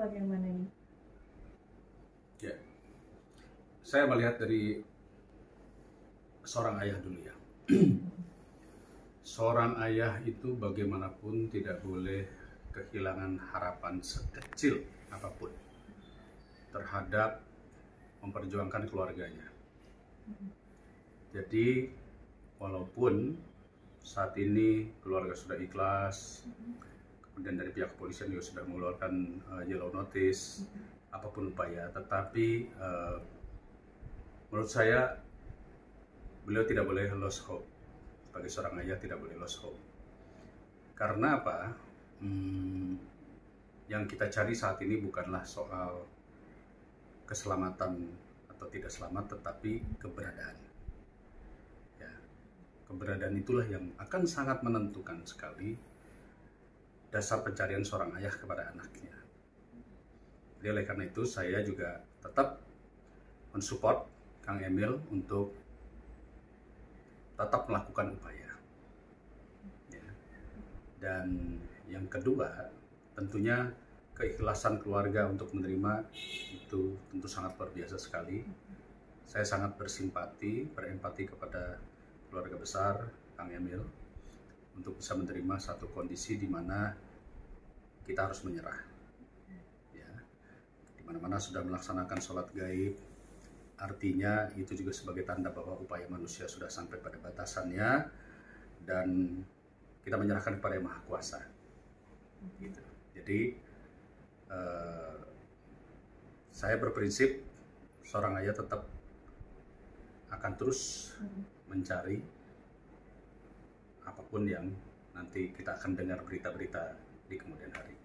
bagaimana nih? Ya, saya melihat dari seorang ayah dulu ya. Seorang ayah itu bagaimanapun tidak boleh kehilangan harapan sekecil apapun terhadap memperjuangkan keluarganya. Jadi walaupun saat ini keluarga sudah ikhlas, kemudian dari pihak kepolisian juga sudah mengeluarkan yellow notice, apapun upaya, tetapi menurut saya beliau tidak boleh lost hope. Sebagai seorang ayah tidak boleh lost hope. Karena apa? Yang kita cari saat ini bukanlah soal keselamatan atau tidak selamat, tetapi keberadaan. Ya, keberadaan itulah yang akan sangat menentukan sekali dasar pencarian seorang ayah kepada anaknya. Jadi oleh karena itu saya juga tetap mensupport Kang Emil untuk tetap melakukan upaya. Ya. Dan yang kedua, tentunya keikhlasan keluarga untuk menerima itu tentu sangat luar biasa sekali. Saya sangat bersimpati, berempati kepada keluarga besar Kang Emil untuk bisa menerima satu kondisi di mana kita harus menyerah. Ya. Di mana-mana sudah melaksanakan sholat gaib, artinya itu juga sebagai tanda bahwa upaya manusia sudah sampai pada batasannya dan kita menyerahkan kepada Yang Maha Kuasa. Gitu. Jadi saya berprinsip seorang ayah tetap akan terus mencari apapun yang nanti kita akan dengar berita-berita di kemudian hari.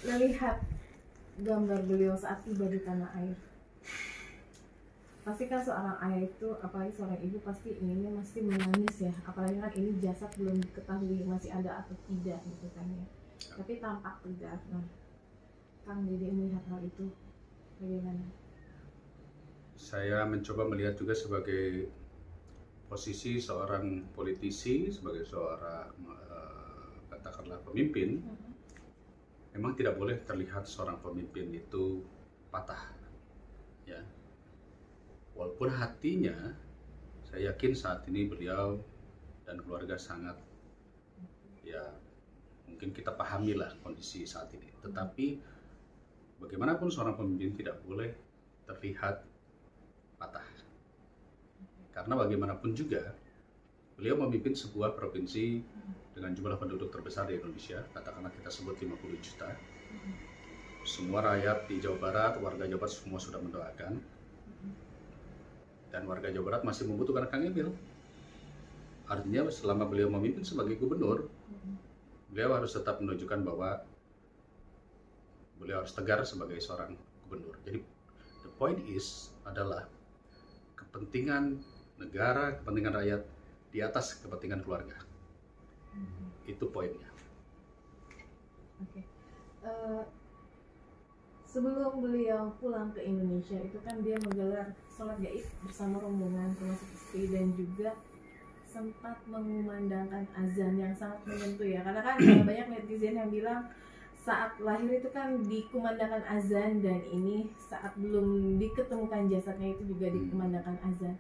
Melihat gambar beliau saat tiba di tanah air, pasti kan seorang ayah itu, apalagi seorang ibu, pasti inginnya mesti menangis ya, apalagi kan ini jasad belum diketahui masih ada atau tidak gitu kan ya, tapi tampak tegar. Nah, Kang Dede melihat hal itu bagaimana? Saya mencoba melihat juga sebagai posisi seorang politisi, sebagai seorang katakanlah pemimpin. Memang tidak boleh terlihat seorang pemimpin itu patah, ya. Walaupun hatinya, saya yakin saat ini beliau dan keluarga sangat, ya mungkin kita pahamilah kondisi saat ini. Tetapi bagaimanapun seorang pemimpin tidak boleh terlihat patah. Karena bagaimanapun juga, beliau memimpin sebuah provinsi dengan jumlah penduduk terbesar di Indonesia, katakanlah kita sebut 50 juta. Semua rakyat di Jawa Barat, warga Jawa Barat semua sudah mendoakan. Dan warga Jawa Barat masih membutuhkan Kang Emil. Artinya selama beliau memimpin sebagai gubernur, beliau harus tetap menunjukkan bahwa beliau harus tegar sebagai seorang gubernur. Jadi the point is adalah kepentingan negara, kepentingan rakyat di atas kepentingan keluarga. Itu poinnya. Oke. Sebelum beliau pulang ke Indonesia itu kan dia menggelar sholat gaib bersama rombongan termasuk istri, dan juga sempat mengumandangkan azan yang sangat menyentuh ya, karena kan banyak netizen yang bilang saat lahir itu kan dikumandangkan azan, dan ini saat belum diketemukan jasadnya itu juga dikumandangkan azan.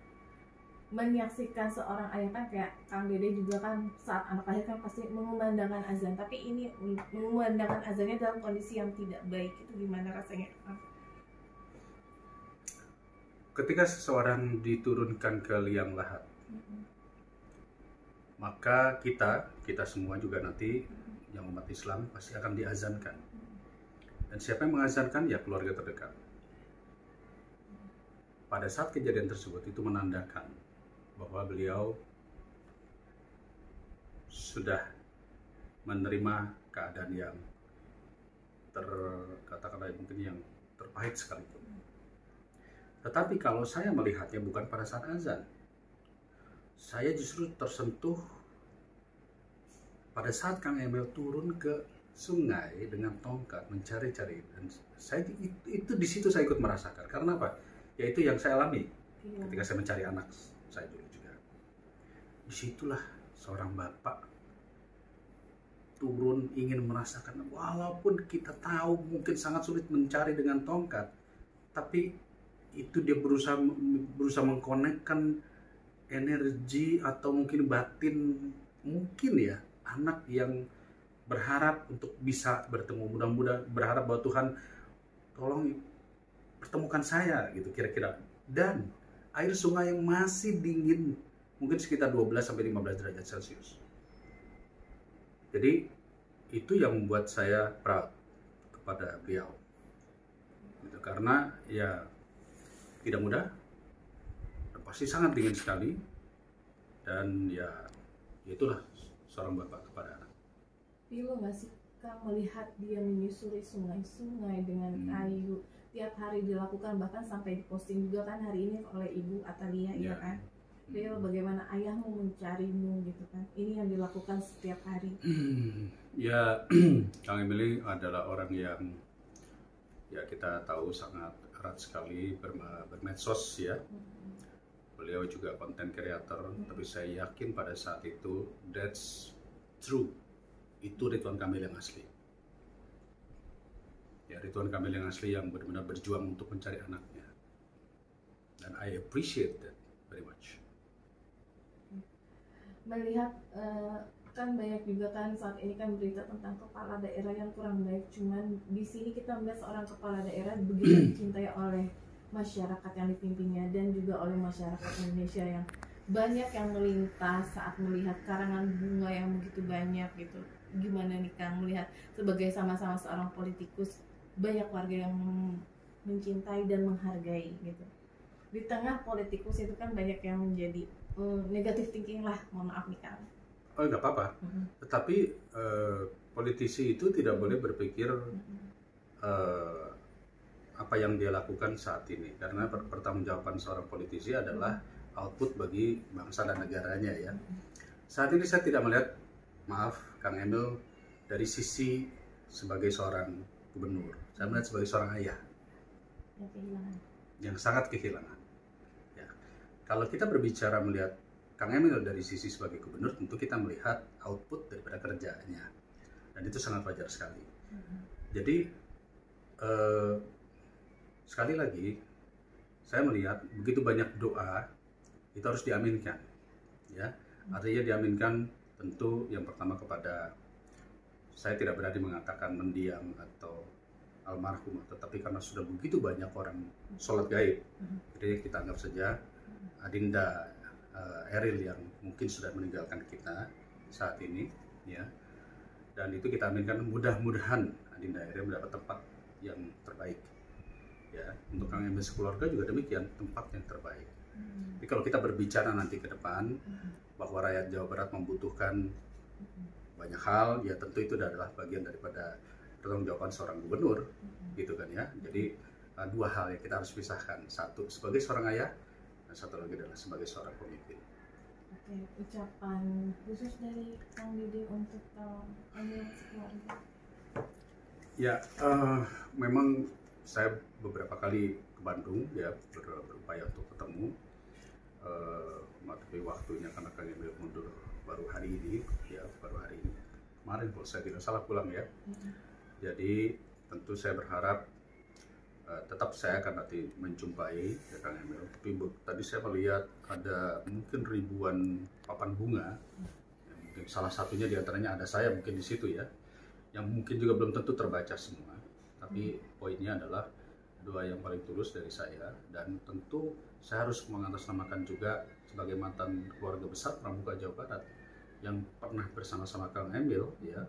Menyaksikan seorang ayah kan kayak Kang Dede juga kan saat anak lahir kan pasti mengumandangkan azan, tapi ini mengumandangkan azannya dalam kondisi yang tidak baik, itu gimana rasanya? Ketika seseorang diturunkan ke liang lahat, maka kita semua juga nanti yang umat Islam pasti akan diazankan. Dan siapa yang mengazankan? Ya keluarga terdekat. Pada saat kejadian tersebut itu menandakan bahwa beliau sudah menerima keadaan yang katakanlah mungkin yang terpahit sekalipun. Tetapi kalau saya melihatnya bukan pada saat azan, saya justru tersentuh pada saat Kang Emil turun ke sungai dengan tongkat mencari-cari, dan saya itu di situ saya ikut merasakan. Karena apa? Yaitu yang saya alami ketika saya mencari anak saya dulu juga. Disitulah seorang bapak turun ingin merasakan, walaupun kita tahu mungkin sangat sulit mencari dengan tongkat, tapi itu dia berusaha mengkonekkan energi atau mungkin batin, mungkin ya anak yang berharap untuk bisa bertemu, mudah-mudahan berharap bahwa Tuhan tolong pertemukan saya gitu kira-kira. Dan air sungai yang masih dingin, mungkin sekitar 12-15 derajat Celcius. Jadi itu yang membuat saya proud kepada beliau gitu, karena ya tidak mudah, pasti sangat dingin sekali, dan ya itulah seorang bapak kepada anak. Pilu nggak sih Kang melihat dia menyusuri sungai-sungai dengan kayu, tiap hari dilakukan, bahkan sampai diposting juga kan hari ini oleh Ibu Atalia, ya kan? Pilu, bagaimana ayahmu mencarimu gitu kan? Ini yang dilakukan setiap hari. Ya, Kang Emil adalah orang yang ya kita tahu sangat erat sekali bermedsos ya. Beliau juga konten kreator, tapi saya yakin pada saat itu that's true. Itu Ridwan Kamil yang asli. Ya, Ridwan Kamil yang asli yang benar-benar berjuang untuk mencari anaknya. Dan I appreciate that very much. Melihat kan banyak juga kan saat ini kan berita tentang kepala daerah yang kurang baik. Cuman di sini kita melihat seorang kepala daerah begitu dicintai oleh masyarakat yang dipimpinnya dan juga oleh masyarakat Indonesia yang banyak yang melintas saat melihat karangan bunga yang begitu banyak gitu. Gimana nih Kang melihat sebagai sama-sama seorang politikus, banyak warga yang mencintai dan menghargai gitu. Di tengah politikus itu kan banyak yang menjadi negatif thinking lah, mohon maaf nih Kang. Oh nggak apa-apa, tetapi politisi itu tidak boleh berpikir apa yang dia lakukan saat ini, karena pertanggungjawaban seorang politisi adalah output bagi bangsa dan negaranya ya. Saat ini saya tidak melihat, maaf Kang Emil, dari sisi sebagai seorang gubernur, saya melihat sebagai seorang ayah yang sangat kehilangan. Ya. Kalau kita berbicara melihat Kang Emil dari sisi sebagai gubernur, tentu kita melihat output daripada kerjanya, dan itu sangat wajar sekali. Jadi sekali lagi saya melihat begitu banyak doa itu harus diaminkan, ya. Artinya diaminkan tentu yang pertama kepada, saya tidak berani mengatakan mendiang atau almarhum, tetapi karena sudah begitu banyak orang sholat gaib, jadi kita anggap saja Adinda Eril yang mungkin sudah meninggalkan kita saat ini, ya. Dan itu kita aminkan, mudah-mudahan Adinda Eril mendapat tempat yang terbaik, ya. Untuk Kang Emil sekeluarga juga demikian, tempat yang terbaik. Jadi kalau kita berbicara nanti ke depan bahwa rakyat Jawa Barat membutuhkan banyak hal, ya tentu itu adalah bagian daripada pertanggungjawaban seorang gubernur, gitu kan ya. Jadi dua hal yang kita harus pisahkan, satu sebagai seorang ayah, dan satu lagi adalah sebagai seorang pemimpin. Oke, ucapan khusus dari Kang Didi untuk Emil sekeluarga. Ya, memang saya beberapa kali ke Bandung ya, berupaya untuk ketemu. Tapi waktunya karena Kang Emil mundur baru hari ini, ya baru hari ini. Kemarin kalau saya tidak salah pulang ya. Jadi tentu saya berharap tetap saya akan nanti menjumpai ya Kang Emil. Tapi tadi saya melihat ada mungkin ribuan papan bunga. Ya, mungkin salah satunya diantaranya ada saya mungkin di situ ya. Yang mungkin juga belum tentu terbaca semua. Tapi poinnya adalah doa yang paling tulus dari saya, dan tentu saya harus mengatasnamakan juga sebagai mantan keluarga besar Pramuka Jawa Barat yang pernah bersama-sama Kang Emil ya,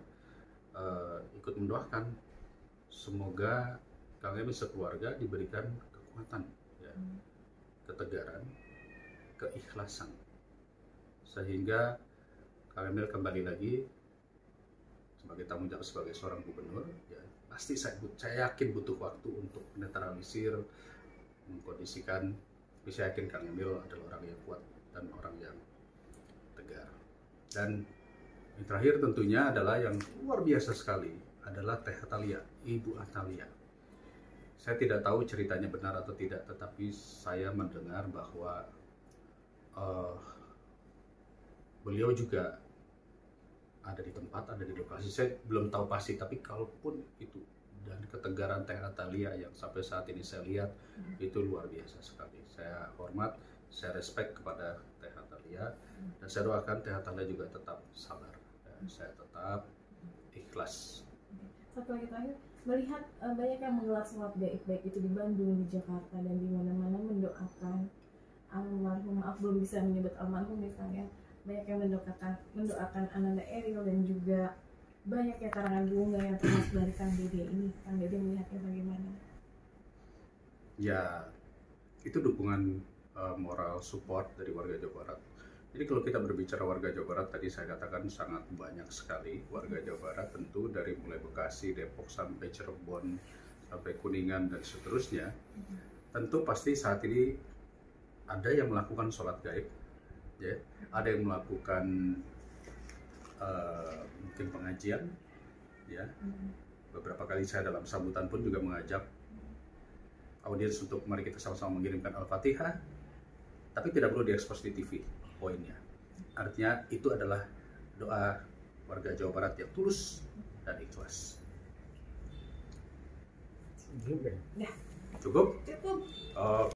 ikut mendoakan semoga Kang Emil sekeluarga diberikan kekuatan ya, ketegaran, keikhlasan, sehingga Kang Emil kembali lagi sebagai tanggung jawab sebagai seorang gubernur ya. Pasti saya yakin butuh waktu untuk menetralisir, mengkondisikan, tapi saya yakin Kang Emil adalah orang yang kuat dan orang yang tegar. Dan yang terakhir tentunya adalah yang luar biasa sekali adalah Teh Atalia, Ibu Atalia. Saya tidak tahu ceritanya benar atau tidak, tetapi saya mendengar bahwa beliau juga ada di tempat, ada di lokasi. Saya belum tahu pasti, tapi kalaupun itu, dan ketegaran Teh Natalia yang sampai saat ini saya lihat itu luar biasa sekali. Saya hormat, saya respect kepada Teh Natalia, dan saya doakan Teh Natalia juga tetap sabar, dan saya tetap ikhlas. Satu lagi terakhir, melihat banyak yang menggelar sholat gaib baik itu di Bandung, di Jakarta, dan di mana-mana mendoakan almarhum, aku belum bisa menyebut almarhum misalnya, banyak yang mendoakan Ananda Eril, dan juga banyak ya karangan bunga yang termasuk dari Kang Dede ini. Kang Dede melihatnya bagaimana? Ya, itu dukungan moral support dari warga Jawa Barat. Jadi kalau kita berbicara warga Jawa Barat, tadi saya katakan sangat banyak sekali warga Jawa Barat, tentu dari mulai Bekasi, Depok, sampai Cirebon, sampai Kuningan, dan seterusnya. Tentu pasti saat ini ada yang melakukan sholat gaib, ya, ada yang melakukan mungkin pengajian, ya. Beberapa kali saya dalam sambutan pun juga mengajak audiens untuk mari kita sama-sama mengirimkan Al-Fatihah, tapi tidak perlu diekspos di TV poinnya. Artinya itu adalah doa warga Jawa Barat yang tulus dan ikhlas. Ya. Cukup? Cukup. Oh.